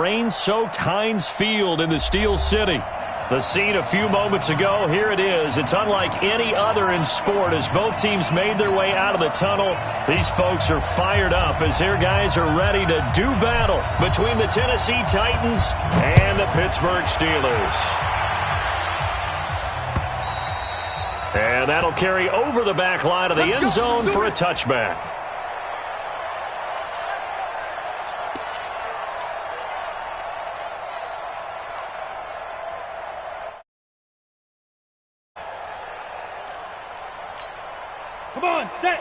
rain-soaked Heinz Field in the Steel City. The scene a few moments ago, here it is. It's unlike any other in sport as both teams made their way out of the tunnel. These folks are fired up as their guys are ready to do battle between the Tennessee Titans and the Pittsburgh Steelers. And that'll carry over the back line of the end zone for a touchback. Come on, set.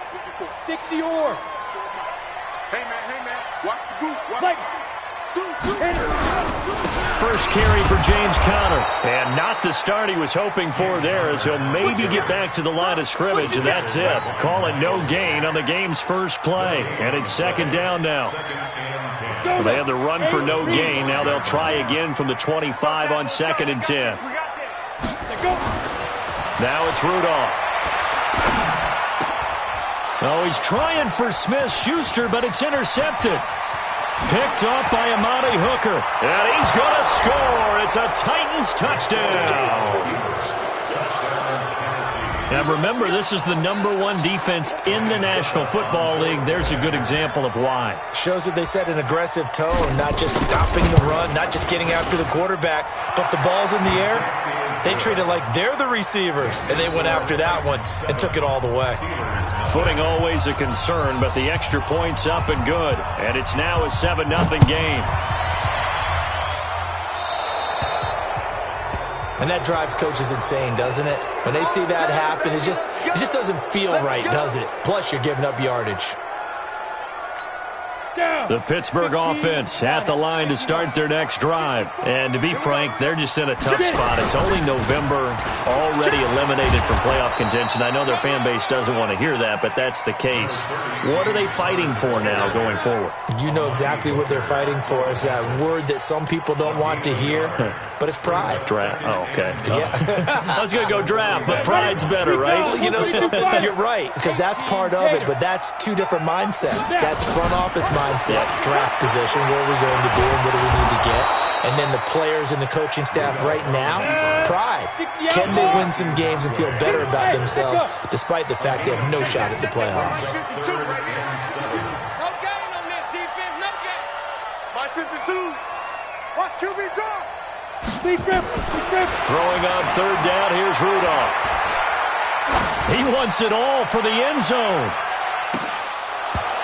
60 or. Hey, man. Watch the group. First carry for James Conner. And not the start he was hoping for there as he'll maybe get back to the line of scrimmage, and that's it. Call it no gain on the game's first play. And it's second down now. Well, they had the run for no gain. Now they'll try again from the 25 on 2nd and 10. Now it's Rudolph. Oh, he's trying for Smith-Schuster, but it's intercepted. Picked up by Amani Hooker. And he's going to score. It's a Titans touchdown. Now, remember, this is the #1 defense in the National Football League. There's a good example of why. Shows that they set an aggressive tone, not just stopping the run, not just getting after the quarterback, but the ball's in the air. They treat it like they're the receivers, and they went after that one and took it all the way. Footing always a concern, but the extra point's up and good. And it's now a 7-0 game. And that drives coaches insane, doesn't it? When they see that happen, it just doesn't feel right, does it? Plus, you're giving up yardage. The Pittsburgh offense at the line to start their next drive. And to be frank, they're just in a tough spot. It's only November, already eliminated from playoff contention. I know their fan base doesn't want to hear that, but that's the case. What are they fighting for now going forward? You know exactly what they're fighting for. Is that word that some people don't want to hear, but it's pride. Draft. Oh, okay. Yeah. I was going to go draft, but pride's better, right? Well, you know something? You're right, because that's part of it, but that's two different mindsets. That's front office mindset, draft position, what are we going to do and what do we need to get? And then the players and the coaching staff right now, pride. Can they win some games and feel better about themselves despite the fact they have no shot at the playoffs? No gain on this defense, no gain. My 52. Watch QB drop. Throwing on third down, here's Rudolph. He wants it all for the end zone.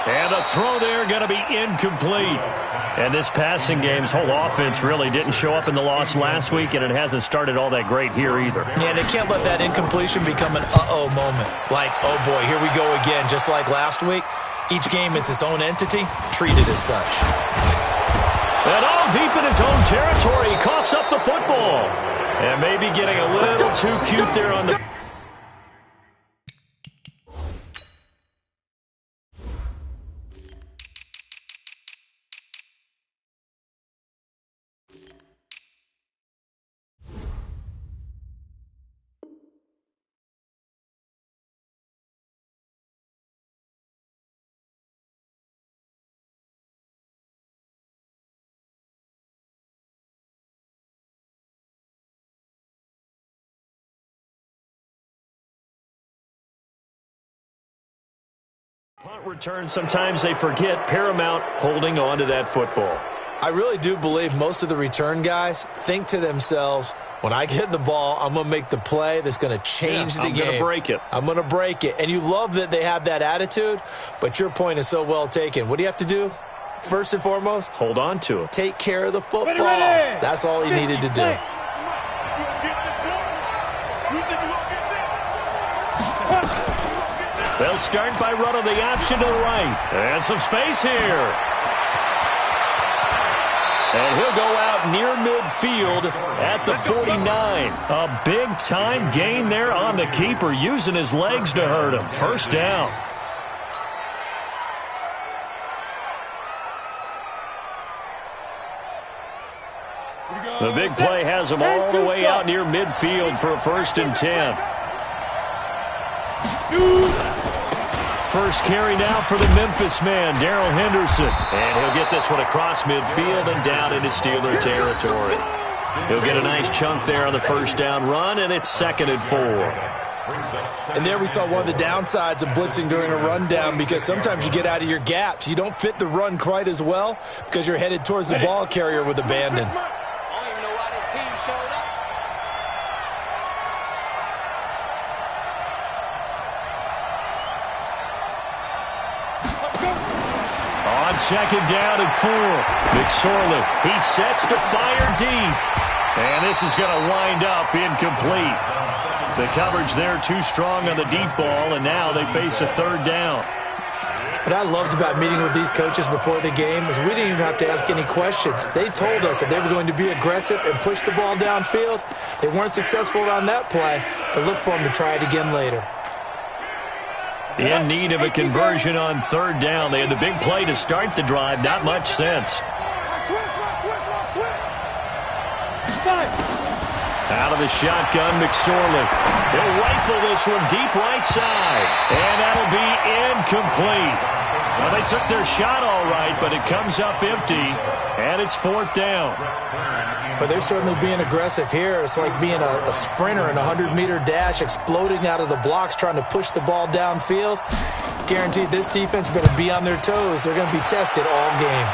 And the throw there going to be incomplete. And this passing game's whole offense really didn't show up in the loss last week, and it hasn't started all that great here either. Yeah, and they can't let that incompletion become an uh-oh moment. Like, oh boy, here we go again. Just like last week, each game is its own entity, treated as such. And all deep in his own territory, he coughs up the football. And maybe getting a little too cute there on the... Punt return, sometimes they forget paramount holding on to that football. I really do believe most of the return guys think to themselves, when I get the ball, I'm going to make the play that's going to change the game. I'm going to break it. I'm going to break it. And you love that they have that attitude, but your point is so well taken. What do you have to do? First and foremost, hold on to it. Take care of the football. That's all he needed to do. They'll start by running the option to the right. And some space here. And he'll go out near midfield at the 49. A big-time gain there on the keeper, using his legs to hurt him. First down. The big play has him all the way out near midfield for a 1st and 10. first carry now for the Memphis man, Darrell Henderson. And he'll get this one across midfield and down into Steeler territory. He'll get a nice chunk there on the first down run, and it's 2nd and 4. And there we saw one of the downsides of blitzing during a rundown, because sometimes you get out of your gaps. You don't fit the run quite as well because you're headed towards the ball carrier with abandon. I don't even know why this team showed up. On 2nd down and 4, McSorley, he sets to fire deep. And this is going to wind up incomplete. The coverage there too strong on the deep ball, and now they face a 3rd down. What I loved about meeting with these coaches before the game is we didn't even have to ask any questions. They told us that they were going to be aggressive and push the ball downfield. They weren't successful on that play, but look for them to try it again later. In need of a conversion on 3rd down. They had the big play to start the drive. Not much sense. Out of the shotgun, McSorley. He'll rifle this one deep right side. And that'll be incomplete. Well, they took their shot all right, but it comes up empty. And it's 4th down. But they're certainly being aggressive here. It's like being a sprinter in a 100-meter dash, exploding out of the blocks, trying to push the ball downfield. Guaranteed this defense better be on their toes. They're going to be tested all game.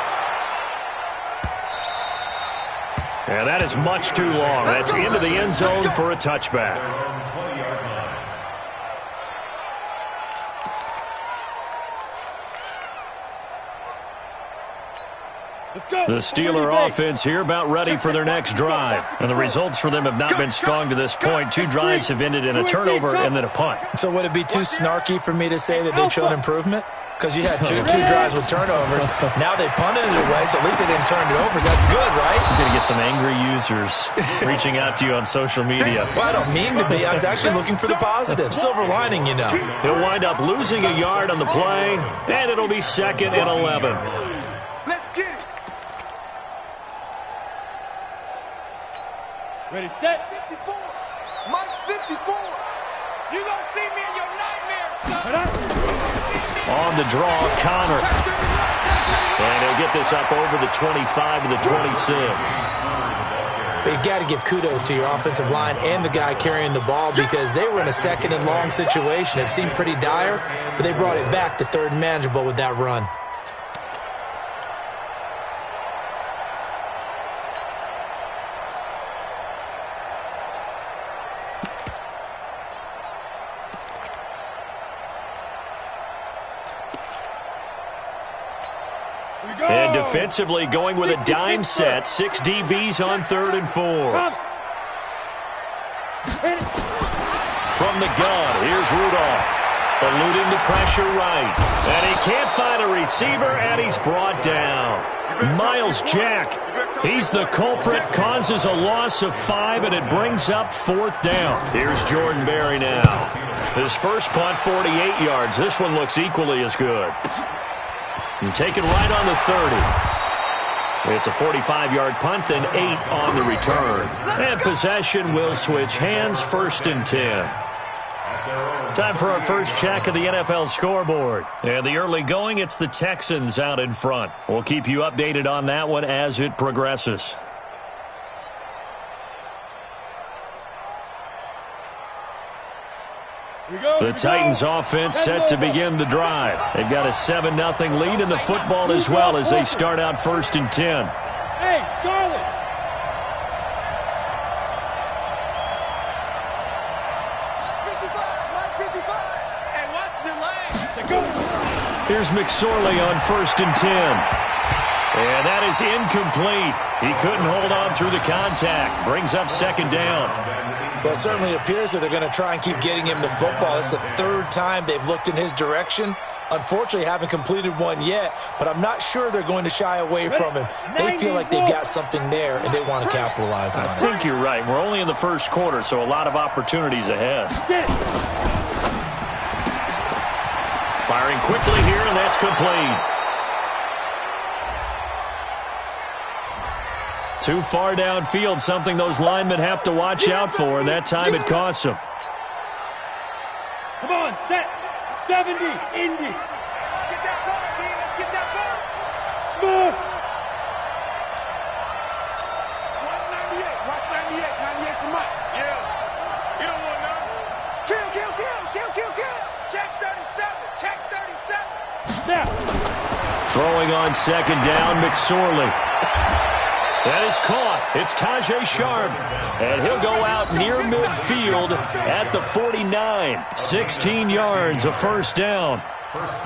And that is much too long. That's into the end zone for a touchback. The Steeler offense here about ready for their next drive. And the results for them have not been strong to this point. 2 drives have ended in a turnover and then a punt. So would it be too snarky for me to say that they've shown improvement? Because you had two drives with turnovers. Now they punted it away, so at least they didn't turn it over. That's good, right? You're going to get some angry users reaching out to you on social media. Well, I don't mean to be. I was actually looking for the positive. Silver lining, you know. He'll wind up losing a yard on the play, and it'll be 2nd and 11. Let's get it. Ready, set. 54. Mike 54. You gonna see me in your nightmares, son. On the draw, Connor. And he'll get this up over the 25 to the 26. But you got to give kudos to your offensive line and the guy carrying the ball, because they were in a 2nd and long situation. It seemed pretty dire, but they brought it back to 3rd and manageable with that run. And defensively going with a dime set. 6 DBs on 3rd and 4. From the gun, here's Rudolph. Eluding the pressure right. And he can't find a receiver, and he's brought down. Miles Jack, he's the culprit, causes a loss of 5, and it brings up 4th down. Here's Jordan Berry now. His first punt, 48 yards. This one looks equally as good. And taken right on the 30. It's a 45-yard punt, then 8 on the return. And possession will switch hands, 1st and 10. Time for our first check of the NFL scoreboard. And the early going, it's the Texans out in front. We'll keep you updated on that one as it progresses. The Titans offense set to begin the drive. They've got a 7-0 lead in the football as well as they start out 1st and 10. Hey, Charlie. Hey, watch the lane. Here's McSorley on 1st and 10. And that is incomplete. He couldn't hold on through the contact. Brings up 2nd down. Well, it certainly appears that they're going to try and keep getting him the football. It's the 3rd time they've looked in his direction. Unfortunately, haven't completed one yet, but I'm not sure they're going to shy away from him. They feel like they've got something there, and they want to capitalize on it. I think you're right. We're only in the first quarter, so a lot of opportunities ahead. Firing quickly here, and that's complete. Too far downfield, something those linemen have to watch out for, and that time it costs them. Come on, set. 70, Indy. Get that ball, D. Get that ball. Smooth. 198. Watch 98. 98 for Mike. Yeah. You don't want none. Kill. Check 37. Check 37. Snap. Throwing on second down, McSorley. That is caught. It's Tajay Sharp. And he'll go out near midfield at the 49. 16 yards, a first down.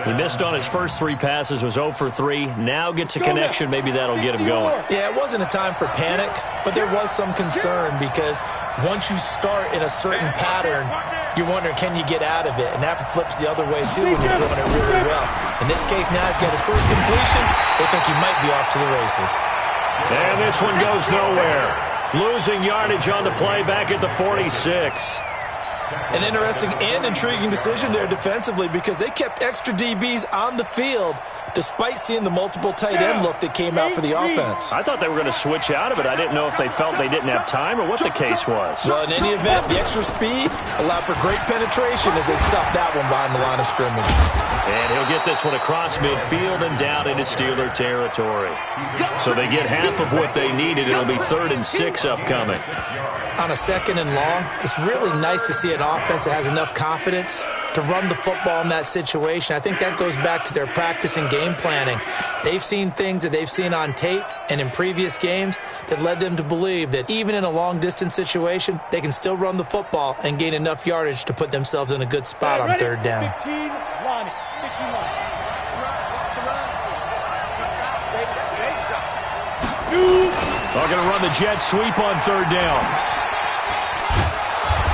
He missed on his first 3 passes, was 0 for 3. Now gets a connection. Maybe that'll get him going. Yeah, it wasn't a time for panic, but there was some concern because once you start in a certain pattern, you're wondering, can you get out of it? And that flips the other way, too, when you're doing it really well. In this case, now he's got his first completion. They think he might be off to the races. And this one goes nowhere. Losing yardage on the play back at the 46. An interesting and intriguing decision there defensively because they kept extra DBs on the field despite seeing the multiple tight end look that came out for the offense. I thought they were going to switch out of it. I didn't know if they felt they didn't have time or what the case was. Well, in any event, the extra speed allowed for great penetration as they stuffed that one behind the line of scrimmage. And he'll get this one across midfield and down into Steeler territory. So they get half of what they needed. It'll be 3rd and 6 upcoming. On a second and long, it's really nice to see an offense that has enough confidence to run the football in that situation. I think that goes back to their practice and game planning. They've seen things that they've seen on tape and in previous games that led them to believe that even in a long-distance situation, they can still run the football and gain enough yardage to put themselves in a good spot on 3rd down. 15, Lonnie. 15, Lonnie. They're going to run the jet sweep on 3rd down.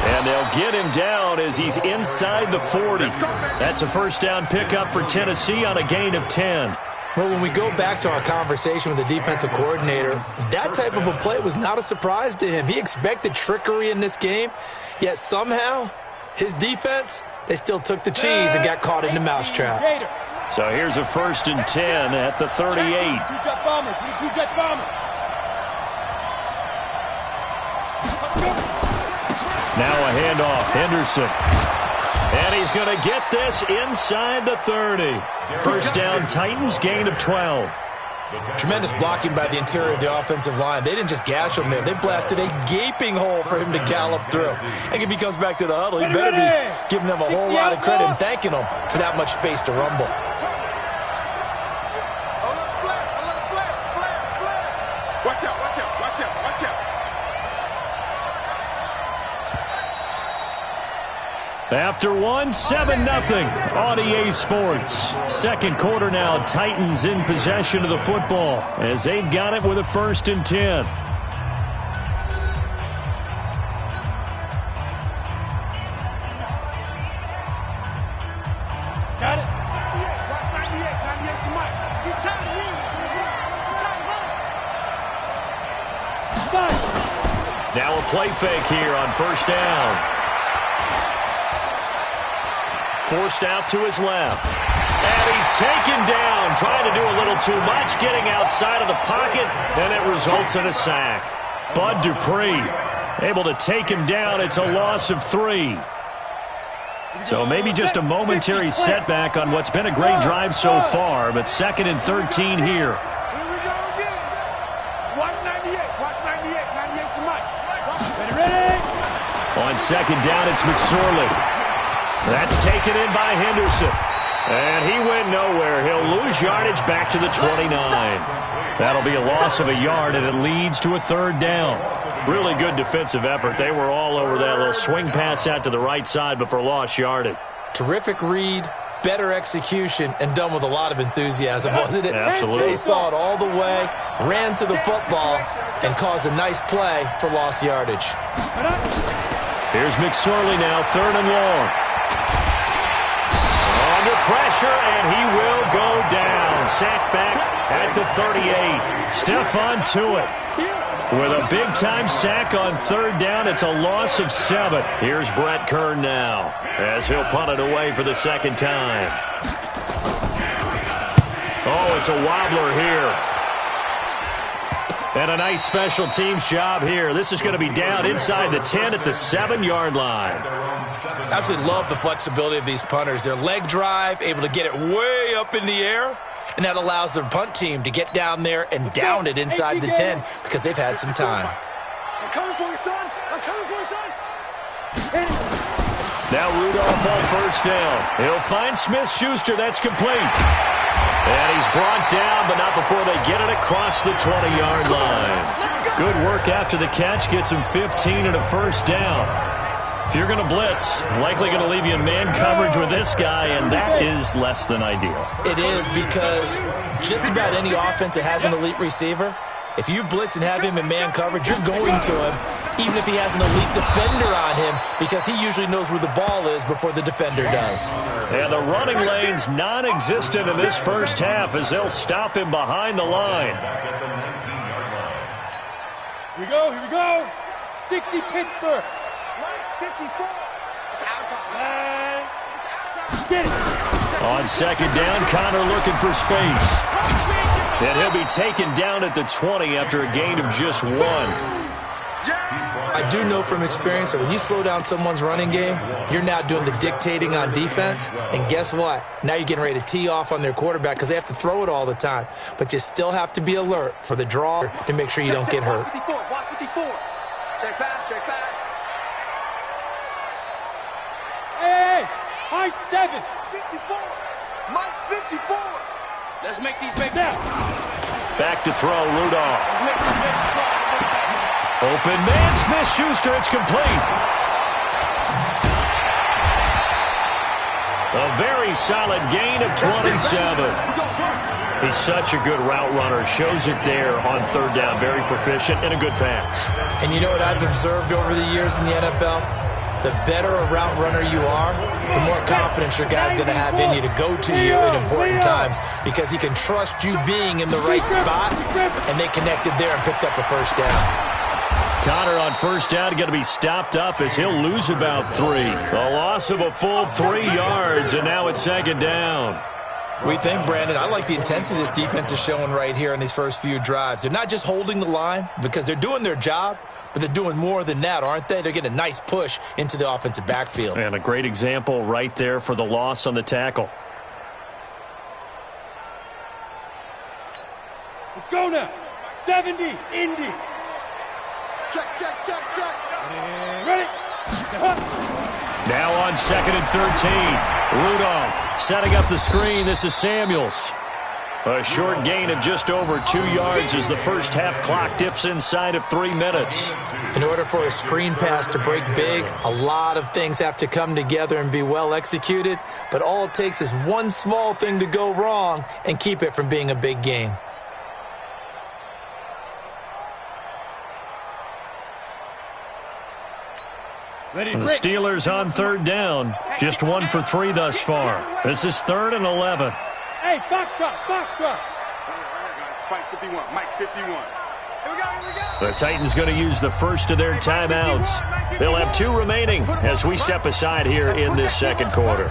And they'll get him down as he's inside the 40. That's a first down pickup for Tennessee on a gain of 10. Well, when we go back to our conversation with the defensive coordinator, that type of a play was not a surprise to him. He expected trickery in this game, yet somehow his defense, they still took the cheese and got caught in the mousetrap. So here's a 1st and 10 at the 38. Two-jet bombers. Two-jet bombers. Now a handoff, Henderson. And he's going to get this inside the 30. First down, Titans, gain of 12. Tremendous blocking by the interior of the offensive line. They didn't just gash him there. They blasted a gaping hole for him to gallop through. And if he comes back to the huddle, he better be giving them a whole lot of credit and thanking them for that much space to rumble. Watch out, watch out, watch out, watch out. After one, 7-0 on EA Sports. Second quarter now, Titans in possession of the football as they've got it with a 1st and 10. Got it. 98, watch 98. 98 for Mike. He's trying to win. He's trying to run. Now a play fake here on 1st down. Forced out to his left. And he's taken down, trying to do a little too much, getting outside of the pocket, and it results in a sack. Bud Dupree able to take him down. It's a loss of 3. So maybe just a momentary setback on what's been a great drive so far, but 2nd and 13 here. Here we go again. Watch 98. Watch 98. 98 for Mike. Ready? On 2nd down, it's McSorley. That's taken in by Henderson. And he went nowhere. He'll lose yardage back to the 29. That'll be a loss of a yard, and it leads to a 3rd down. Really good defensive effort. They were all over that little swing pass out to the right side before lost yardage. Terrific read, better execution, and done with a lot of enthusiasm, wasn't it? Absolutely. They saw it all the way, ran to the football, and caused a nice play for lost yardage. Here's McSorley now, 3rd and long. Under pressure, and he will go down. Sacked back at the 38. Stephon Tuitt with a big-time sack on 3rd down. It's a loss of 7. Here's Brett Kern now as he'll punt it away for the 2nd time. Oh, it's a wobbler here. And a nice special teams job here. This is going to be down inside the 10 at the 7-yard line. Absolutely love the flexibility of these punters. Their leg drive, able to get it way up in the air, and that allows their punt team to get down there and down it inside the 10 because they've had some time. I'm coming for you, son. I'm coming for you, son. Now Rudolph on first down. He'll find Smith-Schuster. That's complete. And he's brought down, but not before they get it across the 20-yard line. Good work after the catch. Gets him 15 and a first down. If you're going to blitz, likely going to leave you in man coverage with this guy, and that is less than ideal. It is because just about any offense that has an elite receiver, if you blitz and have him in man coverage, you're going to him, even if he has an elite defender on him, because he usually knows where the ball is before the defender does. And the running lane's non-existent in this first half as they'll stop him behind the line. Here we go, here we go. 60 Pittsburgh. 54. It's out time. Get it. On second down, Connor looking for space. And he'll be taken down at the 20 after a gain of just 1. I do know from experience that when you slow down someone's running game, you're now doing the dictating on defense. And guess what? Now you're getting ready to tee off on their quarterback because they have to throw it all the time. But you still have to be alert for the draw to make sure you don't get hurt. Watch 54. Check pass, check pass. Hey, high 7. 54. Mike 54. Let's make these big now. Back to throw, Rudolph. Open man, Smith-Schuster, it's complete. A very solid gain of 27. He's such a good route runner. Shows it there on third down. Very proficient and a good pass. And you know what I've observed over the years in the NFL? The better a route runner you are, the more confidence your guy's going to have in you to go to you in important times because he can trust you being in the right spot, and they connected there and picked up a first down. Connor on first down going to be stopped up as he'll lose about 3. A loss of a full 3 yards, and now it's second down. We think, Brandon, I like the intensity this defense is showing right here in these first few drives. They're not just holding the line because they're doing their job, but they're doing more than that, aren't they? They're getting a nice push into the offensive backfield. And a great example right there for the loss on the tackle. Let's go now. 70, Indy. Check, check, check, check. And ready. Now on second and 13. Rudolph setting up the screen. This is Samuels. A short gain of just over 2 yards as the first half clock dips inside of 3 minutes. In order for a screen pass to break big, a lot of things have to come together and be well executed, but all it takes is one small thing to go wrong and keep it from being a big game. The Steelers on third down. Just 1 for 3 thus far. This is 3rd and 11. Hey, box drop, box drop. Mike 51, Mike 51. Here we go, here we go. The Titans going to use the first of their timeouts. They'll have 2 remaining as we step aside here in this second quarter.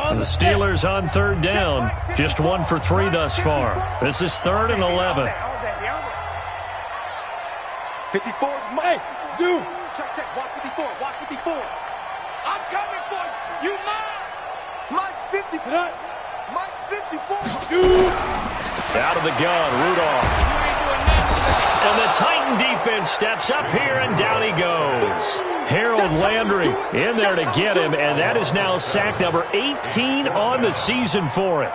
And the Steelers on third down. Just 1 for 3 thus far. This is 3rd and 11. 54, Hey, zoom. check, check, watch 54, watch 54. I'm coming for you, mine. Mike 54, Mike 54. Zoom. Out of the gun, Rudolph. And the Titan defense steps up here, and down he goes. Harold Landry in there to get him, and that is now sack number 18 on the season for it.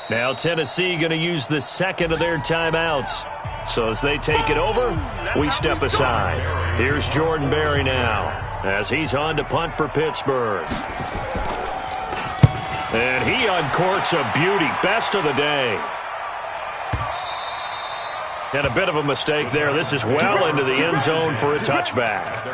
Now Tennessee going to use the second of their timeouts. So as they take it over, we step aside. Here's Jordan Berry now as he's on to punt for Pittsburgh. And he uncorks a beauty. Best of the day. And a bit of a mistake there. This is well into the end zone for a touchback.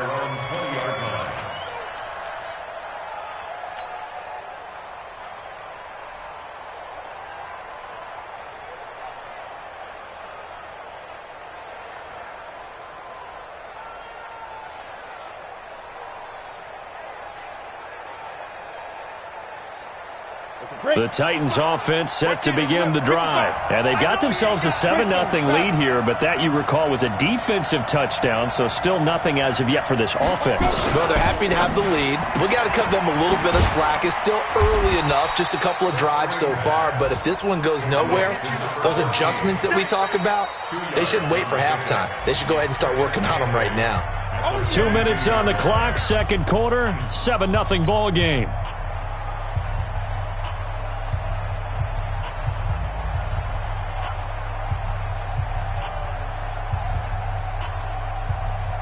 The Titans offense set to begin the drive. And they've got themselves a 7-0 lead here, but that, you recall, was a defensive touchdown, so still nothing as of yet for this offense. Well, they're happy to have the lead. We got to cut them a little bit of slack. It's still early enough, just a couple of drives so far, but if this one goes nowhere, those adjustments that we talk about, they shouldn't wait for halftime. They should go ahead and start working on them right now. 2 minutes on the clock, second quarter, 7-0 ball game.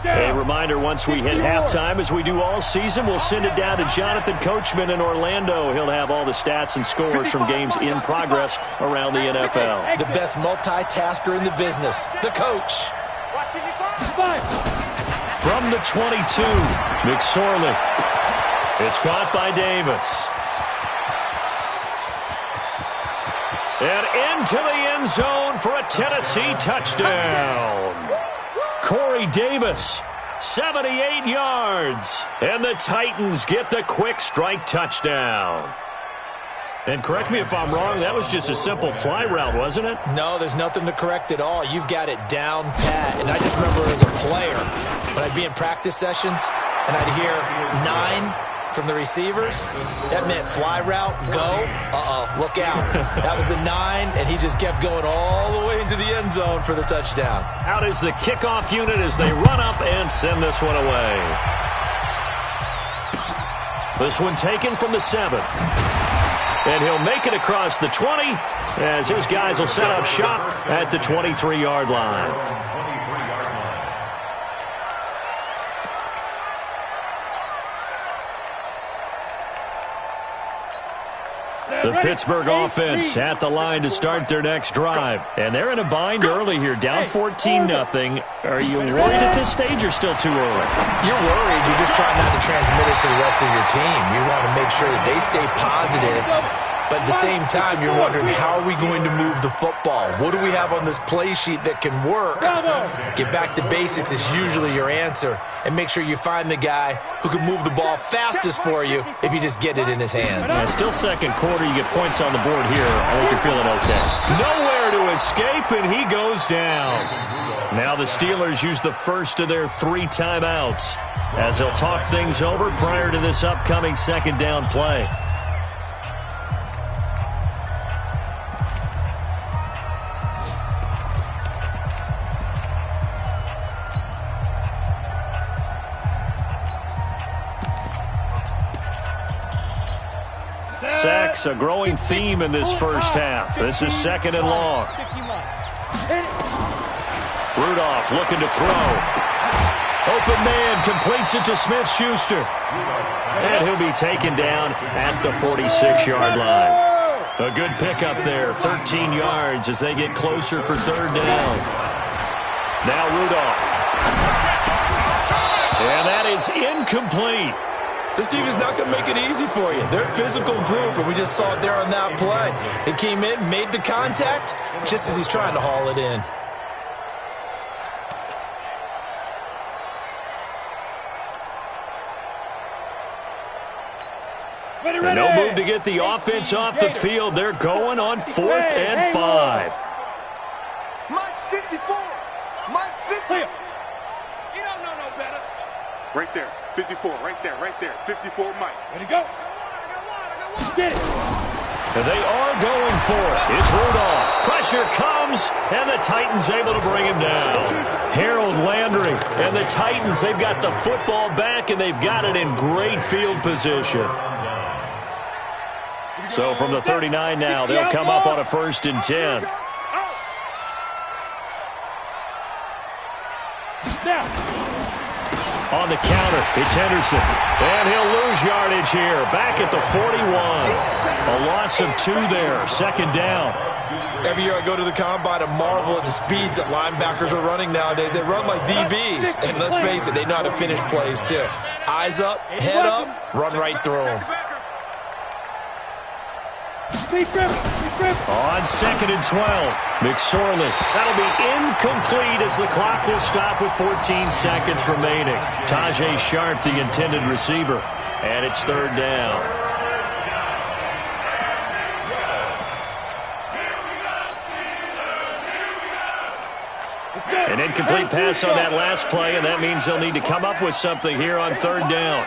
A reminder, once we hit halftime, as we do all season, we'll send it down to Jonathan Coachman in Orlando. He'll have all the stats and scores from games in progress around the NFL. The best multitasker in the business, the coach. From the 22, McSorley. It's caught by Davis. And into the end zone for a Tennessee touchdown. Corey Davis, 78 yards. And the Titans get the quick strike touchdown. And correct me if I'm wrong, that was just a simple fly route, wasn't it? No, there's nothing to correct at all. You've got it down pat. And I just remember as a player, when I'd be in practice sessions and I'd hear 9 from the receivers, that meant fly route, go, look out. That was the 9, and he just kept going all the way into the end zone for the touchdown. Out is the kickoff unit as they run up and send this one away. This one taken from the 7. And he'll make it across the 20 as his guys will set up shop at the 23-yard line. The Pittsburgh offense at the line to start their next drive. And they're in a bind early here, down 14-0. Are you worried at this stage or still too early? You're worried. You're just trying not to transmit it to the rest of your team. You want to make sure that they stay positive. But at the same time, you're wondering, how are we going to move the football? What do we have on this play sheet that can work? Get back to basics is usually your answer. And make sure you find the guy who can move the ball fastest for you if you just get it in his hands. Still second quarter. You get points on the board here. I think you're feeling okay. Nowhere to escape, and he goes down. Now the Steelers use the first of their 3 timeouts as they'll talk things over prior to this upcoming second down play. Sacks, a growing theme in this first half. This is second and long. Rudolph looking to throw. Open man completes it to Smith-Schuster. And he'll be taken down at the 46-yard line. A good pickup there, 13 yards as they get closer for third down. Now Rudolph. And that is incomplete. This team is not going to make it easy for you. They're a physical group, and we just saw it there on that play. They came in, made the contact, just as he's trying to haul it in. And no move to get the offense off the field. They're going on 4th and 5. Mike's 54. Mike's 50. You don't know no better. Right there. 54, right there, 54, Mike. Ready to go. Get it. And they are going for it. It's Rudolph. Pressure comes, and the Titans able to bring him down. Harold Landry and the Titans, they've got the football back, and they've got it in great field position. So from the 39 now, they'll come up on a 1st and 10. On the counter, it's Henderson. And he'll lose yardage here. Back at the 41. A loss of 2 there. Second down. Every year I go to the combine and marvel at the speeds that linebackers are running nowadays. They run like DBs. And let's face it, they know how to finish plays too. Eyes up, head up, run right through them. On 2nd and 12, McSorley. That'll be incomplete as the clock will stop with 14 seconds remaining. Tajay Sharp, the intended receiver. And it's 3rd down. An incomplete pass on that last play, and that means they'll need to come up with something here on third down.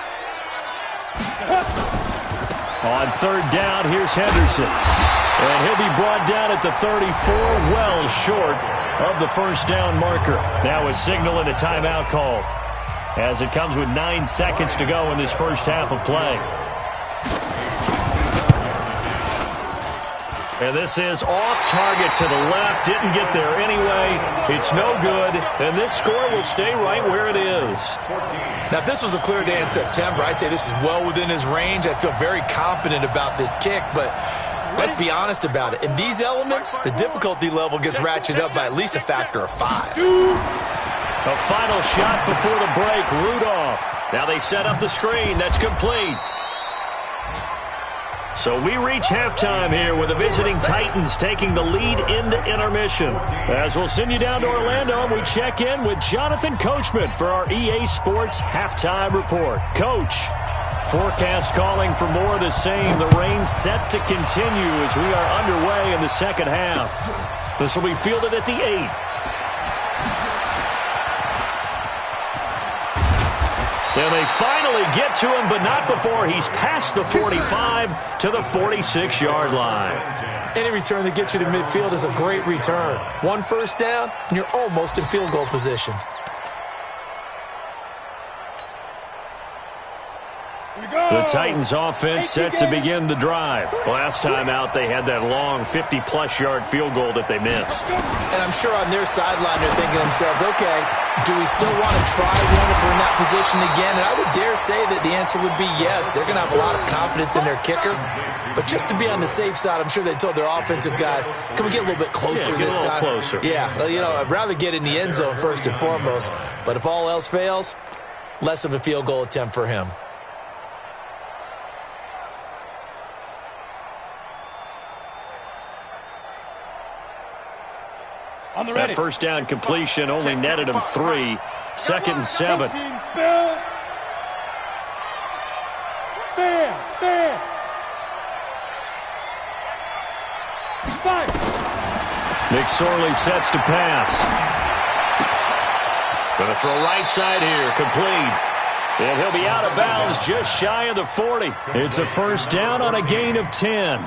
On third down, here's Henderson. And he'll be brought down at the 34, well short of the first down marker. Now a signal and a timeout call, as it comes with 9 seconds to go in this first half of play. And this is off target to the left. Didn't get there anyway. It's no good. And this score will stay right where it is. Now, if this was a clear day in September, I'd say this is well within his range. I'd feel very confident about this kick. But let's be honest about it. In these elements, the difficulty level gets ratcheted up by at least a factor of 5. A final shot before the break. Rudolph. Now they set up the screen. That's complete. So we reach halftime here with the visiting Titans taking the lead into intermission. As we'll send you down to Orlando, and we check in with Jonathan Coachman for our EA Sports Halftime Report. Coach, forecast calling for more of the same. The rain set to continue as we are underway in the second half. This will be fielded at the 8. And they finally get to him, but not before he's past the 45 to the 46-yard line. Any return that gets you to midfield is a great return. 1 first down, and you're almost in field goal position. The Titans offense set to begin the drive. Last time out, they had that long 50-plus yard field goal that they missed. And I'm sure on their sideline they're thinking to themselves, okay, do we still want to try one if we're in that position again? And I would dare say that the answer would be yes. They're going to have a lot of confidence in their kicker. But just to be on the safe side, I'm sure they told their offensive guys, can we get a little bit closer this time? Closer. Yeah, well, you know, I'd rather get in the end zone first and foremost. But if all else fails, less of a field goal attempt for him. That first down completion only netted him 3. 2nd and 7. McSorley sets to pass. Going to throw right side here, complete. And he'll be out of bounds just shy of the 40. It's a first down on a gain of 10.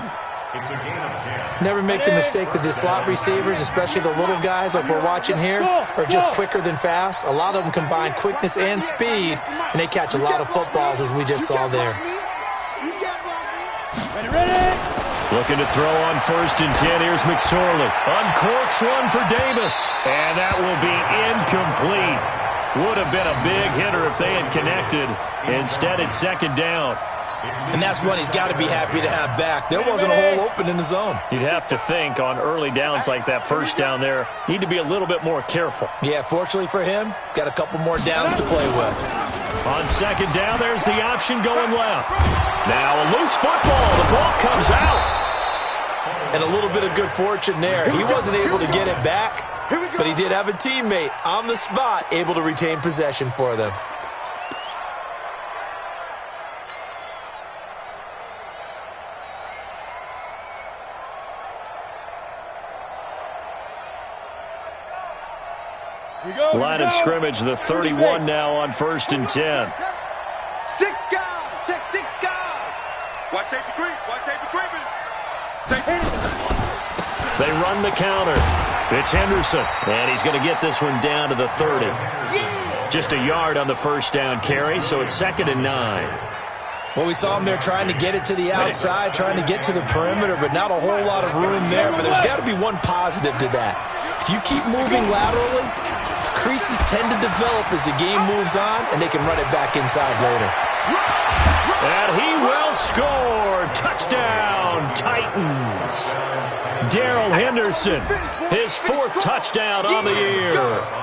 Never make the mistake that the slot receivers, especially the little guys like we're watching here, are just quicker than fast. A lot of them combine quickness and speed, and they catch a lot of footballs, as we just saw there. Looking to throw on 1st and 10. Here's McSorley. Uncorks one for Davis. And that will be incomplete. Would have been a big hitter if they had connected. Instead, it's 2nd down. And that's one he's got to be happy to have back. There wasn't a hole open in the zone. You'd have to think on early downs like that first down there, need to be a little bit more careful. Yeah, fortunately for him, got a couple more downs to play with. On 2nd down, there's the option going left. Now a loose football. The ball comes out. And a little bit of good fortune there. He wasn't able to get it back, but he did have a teammate on the spot able to retain possession for them. Line of scrimmage, the 31 now on 1st and 10. 6 guys. Check 6 guys. Watch safety creep. Watch safety creeping. They run the counter. It's Henderson. And he's going to get this one down to the 30. Just a yard on the first down carry, so it's 2nd and 9. Well, we saw him there trying to get it to the outside, trying to get to the perimeter, but not a whole lot of room there. But there's got to be one positive to that. If you keep moving laterally, creases tend to develop as the game moves on, and they can run it back inside later. And he will score. Touchdown, Titans. Darrell Henderson, his 4th touchdown on the year.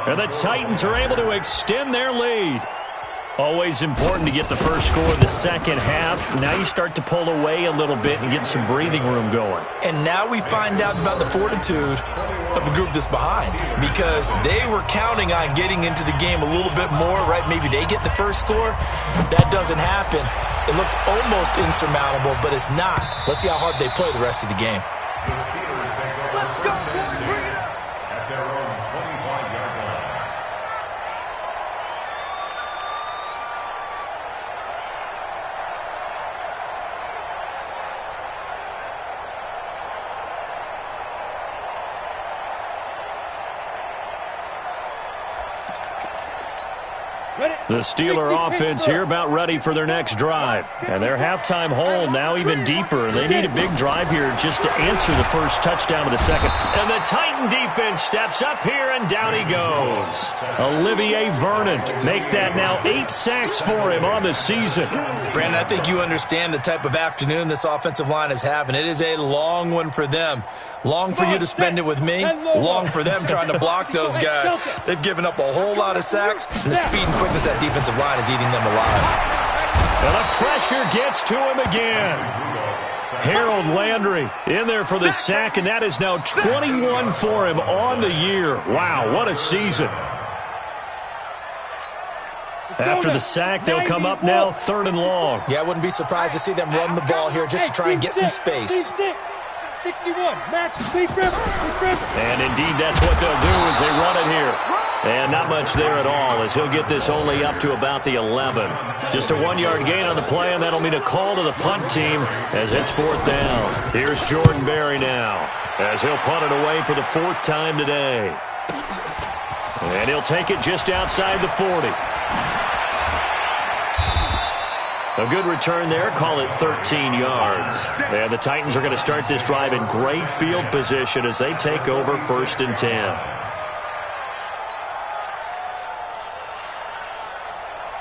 And the Titans are able to extend their lead. Always important to get the first score in the second half. Now you start to pull away a little bit and get some breathing room going. And now we find out about the fortitude of the group that's behind, because they were counting on getting into the game a little bit more, right? Maybe they get the first score. If that doesn't happen, it looks almost insurmountable, but it's not. Let's see how hard they play the rest of the game. Let's go, boys. Bring it up. At their own 25-yard line. The Steeler offense here about ready for their next drive. And their halftime hole now even deeper. They need a big drive here just to answer the first touchdown of the second. And the Titan defense steps up here, and down he goes. Olivier Vernon make that now 8 sacks for him on the season. Brandon, I think you understand the type of afternoon this offensive line is having. It is a long one for them. Long for you to spend it with me. Long for them trying to block those guys. They've given up a whole lot of sacks, and the speed and quickness of that defensive line is eating them alive. And the pressure gets to him again. Harold Landry in there for the sack, and that is now 21 for him on the year. Wow, what a season. After the sack, they'll come up now 3rd and long. Yeah, I wouldn't be surprised to see them run the ball here just to try and get some space. 61, match, Leaf River. And indeed, that's what they'll do as they run it here. And not much there at all, as he'll get this only up to about the 11. Just a 1-yard gain on the play, and that'll mean a call to the punt team as it's 4th down. Here's Jordan Berry now, as he'll punt it away for the 4th time today. And he'll take it just outside the 40. A good return there. Call it 13 yards. And the Titans are going to start this drive in great field position as they take over 1st and 10.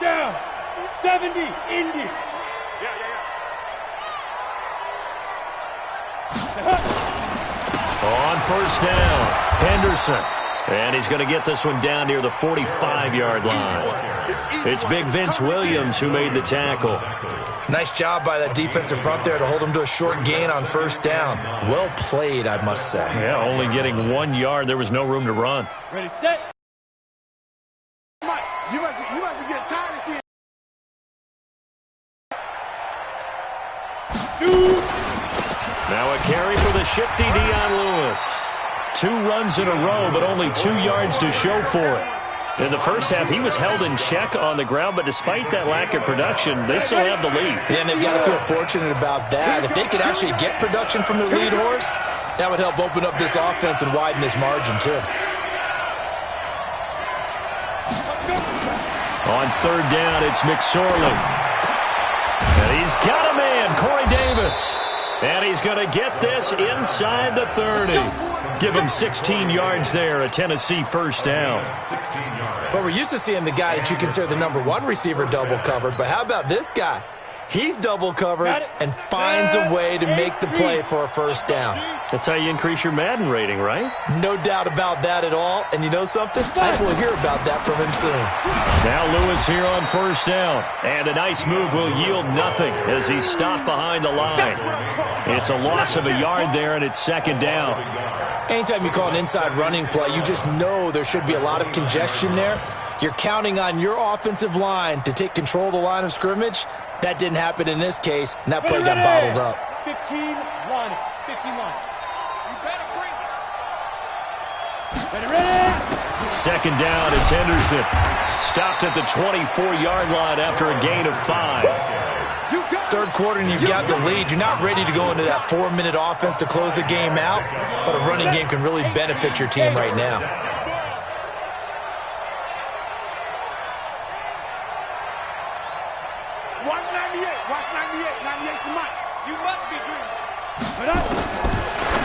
Down. 70. Indy. On 1st down, Henderson. And he's going to get this one down near the 45-yard line. It's big Vince Williams who made the tackle. Nice job by that defensive front there to hold him to a short gain on 1st down. Well played, I must say. Yeah, only getting 1 yard. There was no room to run. Ready, set. You must be getting tired of seeing. Shoot. Now a carry for the shifty Dion Lewis. 2 runs in a row, but only 2 yards to show for it. In the first half, he was held in check on the ground, but despite that lack of production, they still have the lead. Yeah, and they've got to feel fortunate about that. If they could actually get production from their lead horse, that would help open up this offense and widen this margin, too. On 3rd down, it's McSorley. And he's got a man, Corey Davis. And he's going to get this inside the 30. Give him 16 yards there, a Tennessee 1st down. Well, we're used to seeing the guy that you consider the #1 receiver double covered, but how about this guy? He's double covered and finds a way to make the play for a 1st down. That's how you increase your Madden rating, right? No doubt about that at all. And you know something? I will hear about that from him soon. Now Lewis here on 1st down. And a nice move will yield nothing as he's stopped behind the line. It's a loss of a yard there, and it's 2nd down. Anytime you call an inside running play, you just know there should be a lot of congestion there. You're counting on your offensive line to take control of the line of scrimmage. That didn't happen in this case, and that play got bottled up. 15 line. 15 line. You better bring it. Ready. 2nd down, it's Henderson. Stopped at the 24-yard line after a gain of 5. 3rd quarter and you've got the lead. You're not ready to go into that 4-minute offense to close the game out, but a running game can really benefit your team right now. Watch 98. Watch 98. 98's the mic. You must be dreaming.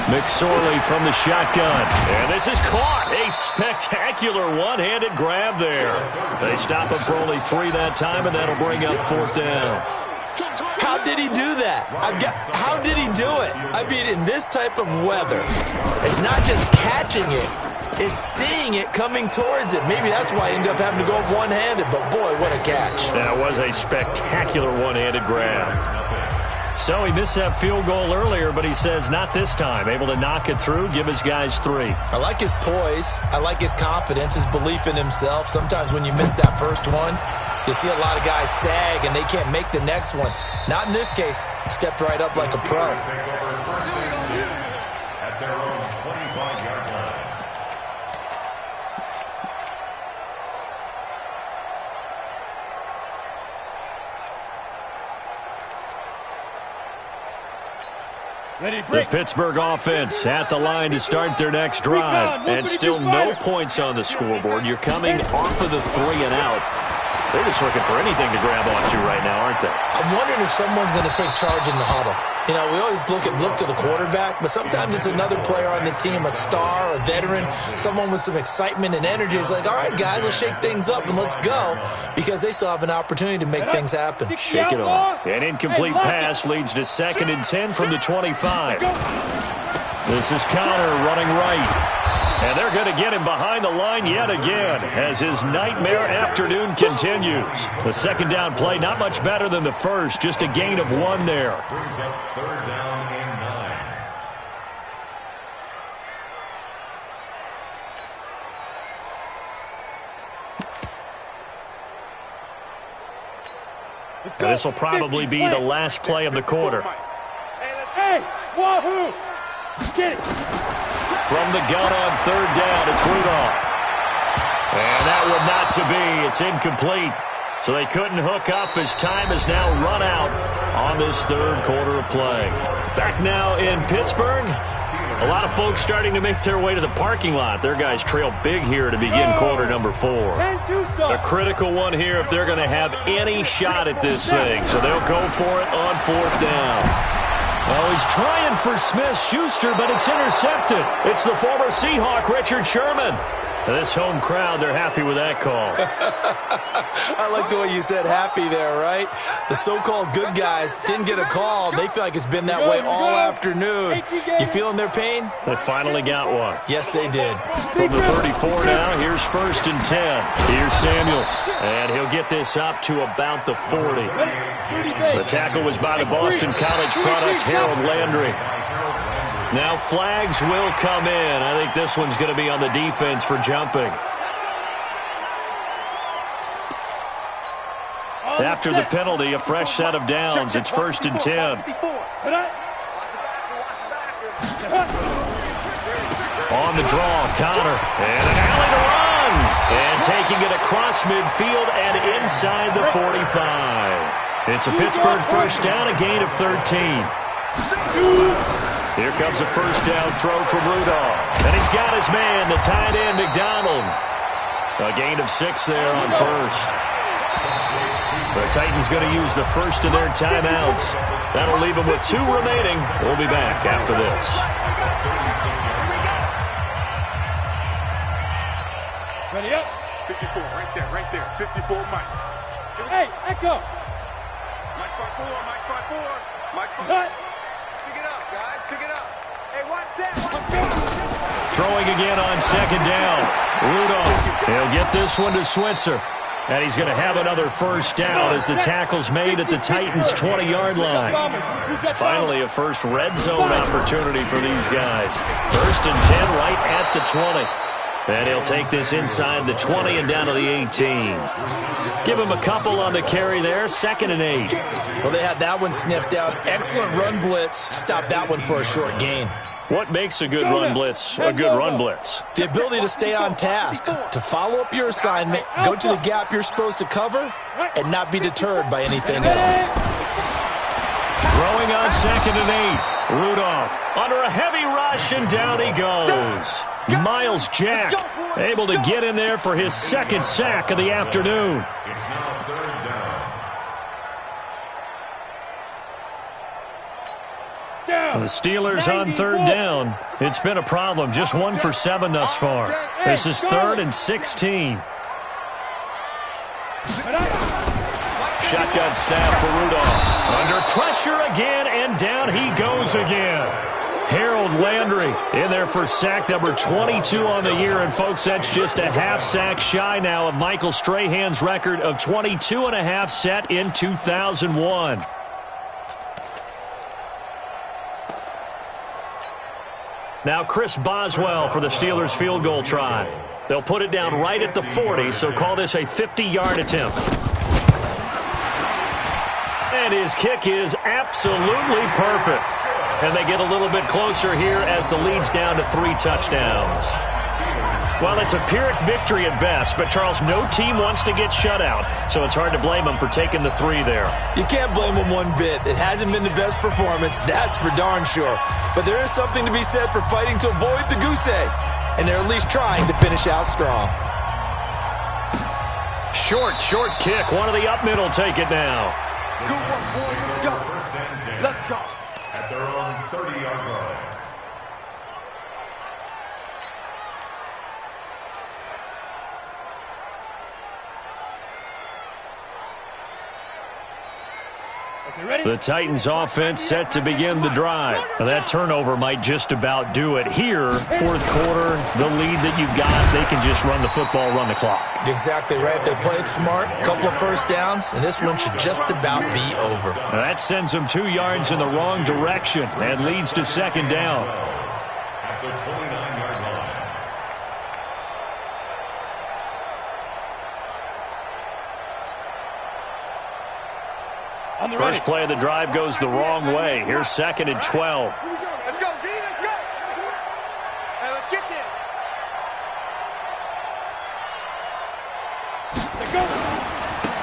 McSorley from the shotgun. And this is caught. A spectacular one-handed grab there. They stop him for only 3 that time, and that'll bring up 4th down. How did he do that? How did he do it? I mean, in this type of weather, it's not just catching it, it's seeing it coming towards it. Maybe that's why he ended up having to go up one-handed, but boy, what a catch. That was a spectacular one-handed grab. So he missed that field goal earlier, but he says not this time. Able to knock it through, give his guys 3. I like his poise. I like his confidence, his belief in himself. Sometimes when you miss that first one, you see a lot of guys sag and they can't make the next one. Not in this case. He stepped right up like a pro. The Pittsburgh offense at the line to start their next drive. And still no points on the scoreboard. You're coming off of the 3 and out. They're just looking for anything to grab onto right now, aren't they? I'm wondering if someone's going to take charge in the huddle. You know, we always look to the quarterback, but sometimes it's another player on the team, a star, a veteran, someone with some excitement and energy. It's like, all right, guys, let's shake things up and let's go, because they still have an opportunity to make things happen. Shake it off. An incomplete pass leads to 2nd and 10 from the 25. This is Connor running right. And they're going to get him behind the line yet again as his nightmare afternoon continues. The second down play, not much better than the first, just a gain of 1 there. Brings up 3rd down and 9. And this will probably be the last play of the quarter. Hey, wahoo! Get it! From the gun on 3rd down, it's Rudolph. And that one not to be. It's incomplete. So they couldn't hook up as time has now run out on this 3rd quarter of play. Back now in Pittsburgh. A lot of folks starting to make their way to the parking lot. Their guys trail big here to begin quarter number 4. A critical one here if they're going to have any shot at this thing. So they'll go for it on 4th down. Well, he's trying for Smith-Schuster, but it's intercepted. It's the former Seahawk, Richard Sherman. This home crowd, they're happy with that call. I like the way you said happy there, right? The so-called good guys didn't get a call. They feel like it's been that way all afternoon. You feeling their pain? They finally got one. Yes, they did. From the 34 now, here's 1st and 10. Here's Samuels. And he'll get this up to about the 40. The tackle was by the Boston College product, Harold Landry. Now flags will come in. I think this one's going to be on the defense for jumping. After the penalty, a fresh set of downs. It's 1st and 10. On the draw, Connor. And an alley to run. And taking it across midfield and inside the 45. It's a Pittsburgh 1st down, a gain of 13. Here comes a 1st down throw from Rudolph. And he's got his man, the tight end, McDonald. A gain of 6 there on 1st. The Titans going to use the first of their timeouts. That'll leave them with 2 remaining. We'll be back after this. Ready up. 54, right there. 54, Mike. Hey, echo. Mike 5-4, Mike 5-4. Mike 5-4. Cut. Pick it up, guys. Pick it up. Hey, watch that. Throwing again on 2nd down. Rudolph. He'll get this one to Switzer. And he's going to have another 1st down as the tackle's made at the Titans' 20-yard line. Finally, a first red zone opportunity for these guys. 1st and 10 right at the 20. And he'll take this inside the 20 and down to the 18. Give him a couple on the carry there. 2nd and 8. Well, they had that one sniffed out. Excellent run blitz. Stop that one for a short gain. What makes a good run blitz a good run blitz? The ability to stay on task, to follow up your assignment, go to the gap you're supposed to cover, and not be deterred by anything else. Throwing on 2nd and 8. Rudolph under a heavy rush, and down he goes. Miles Jack able to get in there for his 2nd sack of the afternoon. It's now 3rd down. The Steelers on 3rd down. It's been a problem. Just 1 for 7 thus far. This is 3rd and 16. Shotgun snap for Rudolph. Under pressure again, and down he goes again. Harold Landry in there for sack number 22 on the year. And, folks, that's just a half sack shy now of Michael Strahan's record of 22.5 set in 2001. Now Chris Boswell for the Steelers field goal try. They'll put it down right at the 40, so call this a 50-yard attempt. And his kick is absolutely perfect. And they get a little bit closer here as the lead's down to 3 touchdowns. Well, it's a Pyrrhic victory at best, but, Charles, no team wants to get shut out, so it's hard to blame them for taking the 3 there. You can't blame them one bit. It hasn't been the best performance, that's for darn sure. But there is something to be said for fighting to avoid the goose egg, and they're at least trying to finish out strong. Short kick. One of the up middle take it now. Good work, boys. Let's go. First and 10. Let's go. At their own 30-yard line. The Titans offense set to begin the drive. That turnover might just about do it. Here, fourth quarter, the lead that you've got, they can just run the football, run the clock. Exactly right. They played smart, a couple of first downs, and this one should just about be over. That sends them 2 yards in the wrong direction and leads to second down. At the 29-yard line. First play of the drive goes the wrong way. Here's second and 12. Here we go. Let's go, D. Let's go. Hey, let's get there.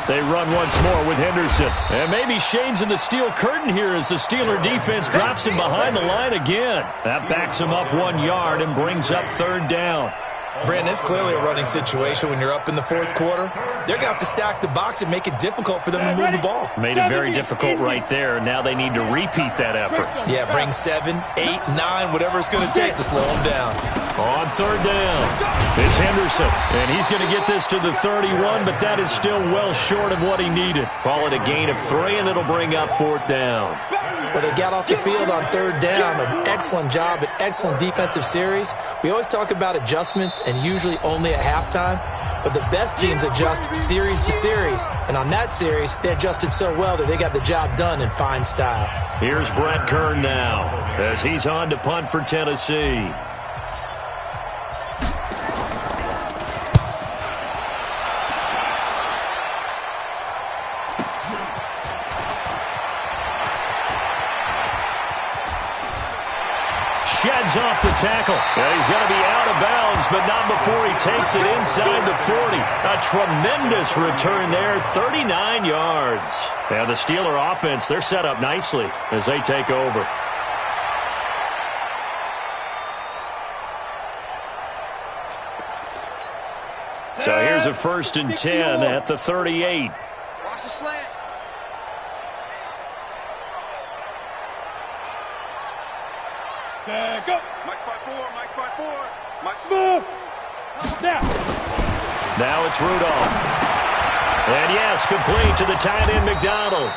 They run once more with Henderson. And maybe shades in the steel curtain here as the Steeler defense drops him behind the line again. That backs him up 1 yard and brings up third down. Brandon, it's clearly a running situation when you're up in the fourth quarter. They're going to have to stack the box and make it difficult for them to move the ball. Made it very difficult right there. Now they need to repeat that effort. Yeah, bring 7, 8, 9, whatever it's going to take to slow them down. On third down, it's Henderson. And he's going to get this to the 31, but that is still well short of what he needed. Call it a gain of 3, and it'll bring up fourth down. Well, they got off the field on third down. An excellent job, an excellent defensive series. We always talk about adjustments, and usually only at halftime. But the best teams adjust series to series. And on that series, they adjusted so well that they got the job done in fine style. Here's Brett Kern now as he's on to punt for Tennessee. Sheds off the tackle. And he's going to be out of bounds, but not before he takes it inside the 40. A tremendous return there, 39 yards. And the Steeler offense, they're set up nicely as they take over. So here's a first and 10 at the 38. Watch the slant. Go. Mike 5-4, Mike 5-4. Mike Smooth. Now it's Rudolph. And yes, complete to the tight end McDonald.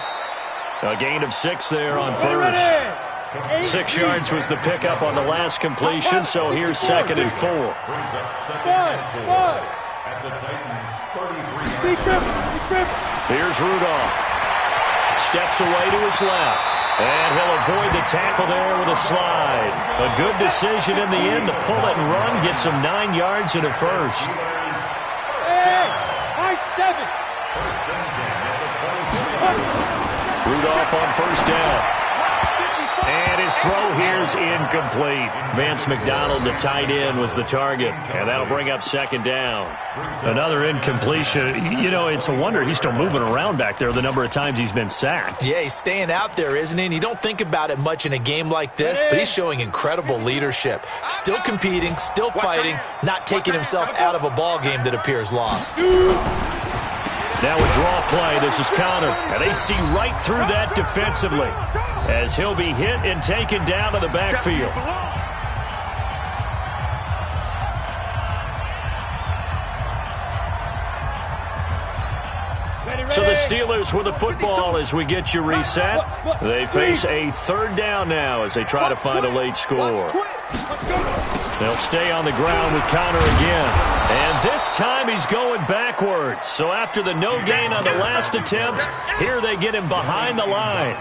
A gain of 6 there on first. 6 yards was the pickup on the last completion, so here's second and 4. Brings up second and 4. At the Titans 33. Here's Rudolph. Steps away to his left. And he'll avoid the tackle there with a slide. A good decision in the end to pull it and run. Gets him 9 yards and a first. Hey, high 7. Rudolph on first down. And his throw here's incomplete. Vance McDonald, the tight end, was the target. And that'll bring up second down. Another incompletion. You know, it's a wonder he's still moving around back there the number of times he's been sacked. Yeah, he's staying out there, isn't he? And you don't think about it much in a game like this, but he's showing incredible leadership. Still competing, still fighting, not taking himself out of a ball game that appears lost. Now a draw play. This is countered. And they see right through that defensively as he'll be hit and taken down to the backfield. So the Steelers with the football as we get you reset. They face a third down now as they try to find a late score. They'll stay on the ground with Connor again. And this time he's going backwards. So after the no gain on the last attempt, here they get him behind the line.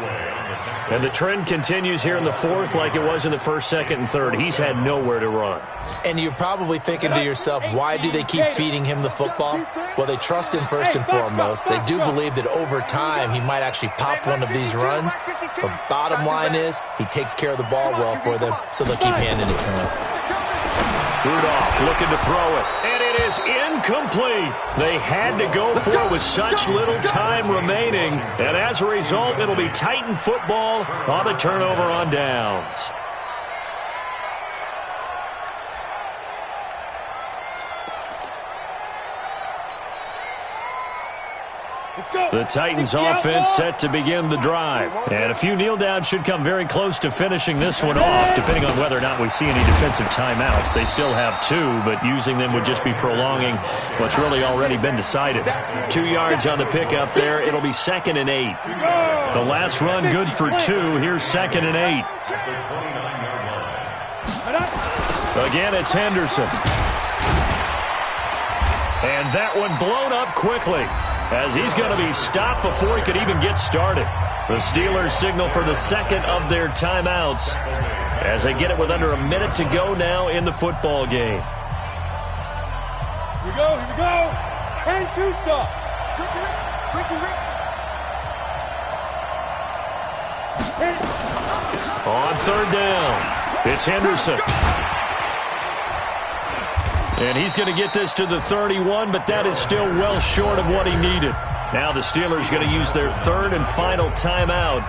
And the trend continues here in the fourth like it was in the first, second, and third. He's had nowhere to run. And you're probably thinking to yourself, why do they keep feeding him the football? Well, they trust him first and foremost. They do believe that over time he might actually pop one of these runs. But bottom line is he takes care of the ball well for them, so they'll keep handing it to him. Rudolph looking to throw it, and it is incomplete. They had to go for it with such little time remaining, and as a result, it'll be Titan football on the turnover on downs. The Titans offense set to begin the drive. And a few kneel downs should come very close to finishing this one off, depending on whether or not we see any defensive timeouts. They still have 2, but using them would just be prolonging what's really already been decided. 2 yards on the pickup there. It'll be 2nd and 8. The last run good for 2. Here's 2nd and 8. Again, it's Henderson. And that one blown up quickly, as he's going to be stopped before he could even get started. The Steelers signal for the 2nd of their timeouts as they get it with under a minute to go now in the football game. Here we go, here we go. 10-2 stop. On 3rd down, it's Henderson. And he's going to get this to the 31, but that is still well short of what he needed. Now the Steelers going to use their 3rd and final timeout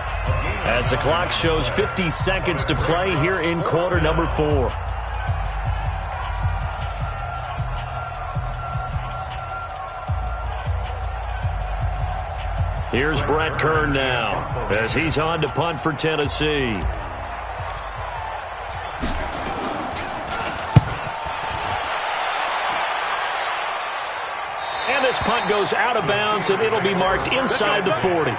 as the clock shows 50 seconds to play here in quarter number 4. Here's Brett Kern now as he's on to punt for Tennessee. This punt goes out of bounds, and it'll be marked inside the 40.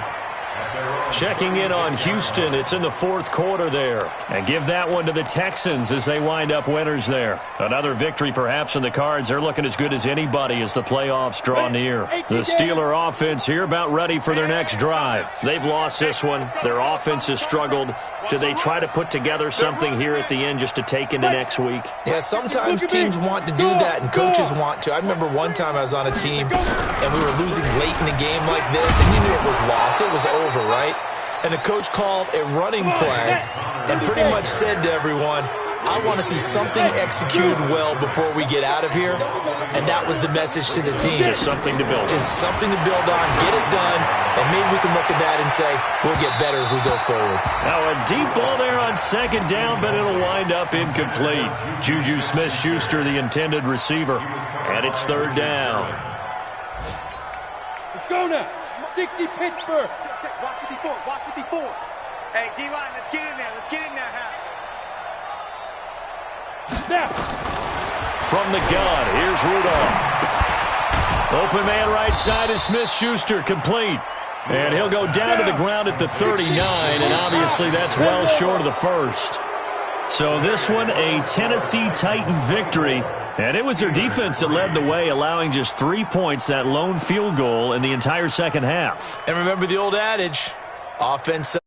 Checking in on Houston, it's in the 4th quarter there. And give that one to the Texans as they wind up winners there. Another victory perhaps in the cards. They're looking as good as anybody as the playoffs draw near. The Steeler offense here about ready for their next drive. They've lost this one. Their offense has struggled. Do they try to put together something here at the end just to take into next week? Yeah, sometimes teams want to do that and coaches want to. I remember one time I was on a team and we were losing late in the game like this, and you knew it was lost. It was over, right? And the coach called a running play and pretty much said to everyone, I want to see something executed well before we get out of here. And that was the message to the team. Just something to build on. Just something to build on, get it done, and maybe we can look at that and say, we'll get better as we go forward. Now a deep ball there on 2nd down, but it'll wind up incomplete. Juju Smith-Schuster, the intended receiver. And it's 3rd down. Let's go now. 60 Pittsburgh. Watch 54, watch 54. Hey, D-line, let's get in there. Let's get in there, Hal. Now. From the gun, here's Rudolph. Open man right side is Smith-Schuster, complete. And he'll go down to the ground at the 39, and obviously that's well short of the 1st. So this one, a Tennessee Titan victory. And it was their defense that led the way, allowing just 3 points, that lone field goal in the entire 2nd half. And remember the old adage, offense